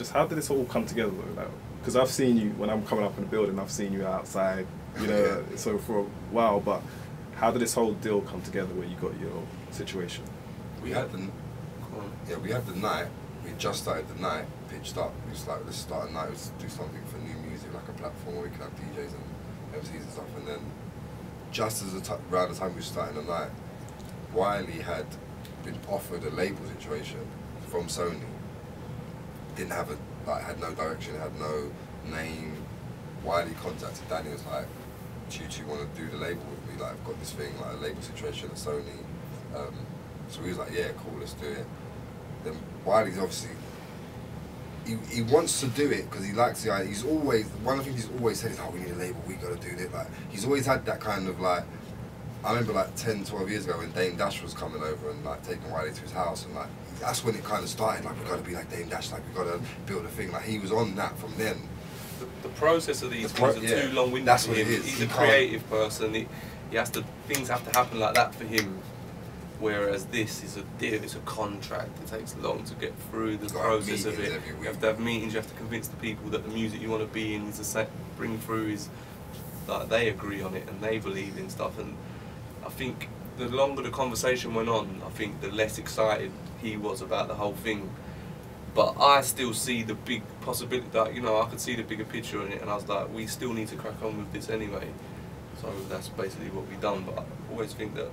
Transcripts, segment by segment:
Just how did this all come together though? Like, because I've seen you when I'm coming up in the building, I've seen you outside, you know, so for a while. But how did this whole deal come together where you got your situation? We had the night. We just started the night, pitched up. We was like, let's start a night. Let's do something for new music, like a platform where we can have DJs and MCs and stuff. And then, just as around the time we were starting the night, Wiley had been offered a label situation from Sony. Didn't have had no direction, had no name. Wiley contacted Danny, was like, do you want to do the label with me? Like, I've got this thing, like a label situation at Sony. So he was like, yeah, cool, let's do it. Then Wiley's obviously, he wants to do it because he likes the idea. He's always, one of the things he's always said is, oh, we need a label, we got to do this. Like, he's always had that kind of like, I remember like 10, 12 years ago when Dame Dash was coming over and like taking Wiley to his house, and like, that's when it kind of started, like, we got to be like Dame Dash, like, we got to build a thing. Like, he was on that from then. The process of these things are too long-winded for him. He's a creative person. He has to, things have to happen like that for him. Whereas this is a deal, it's a contract. It takes long to get through the process of it. You have to have meetings. You have to convince the people that the music you want to be in is the same. Bring through is like they agree on it and they believe in stuff. And I think the longer the conversation went on, I think the less excited he was about the whole thing. But I still see the big possibility that, you know, I could see the bigger picture in it, and I was like, we still need to crack on with this anyway. So that's basically what we've done. But I always think that,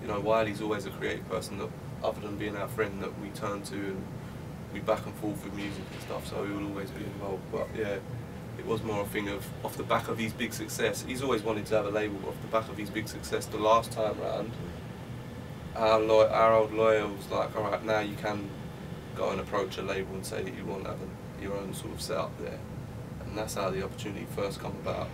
you know, Wiley's always a creative person that, other than being our friend, that we turn to, and we back and forth with music and stuff, so he will always be involved. But yeah, it was more a thing of, off the back of his big success, he's always wanted to have a label, off the back of his big success the last time round, our old lawyer was like, alright, now you can go and approach a label and say that you want to have your own sort of setup there. And that's how the opportunity first come about.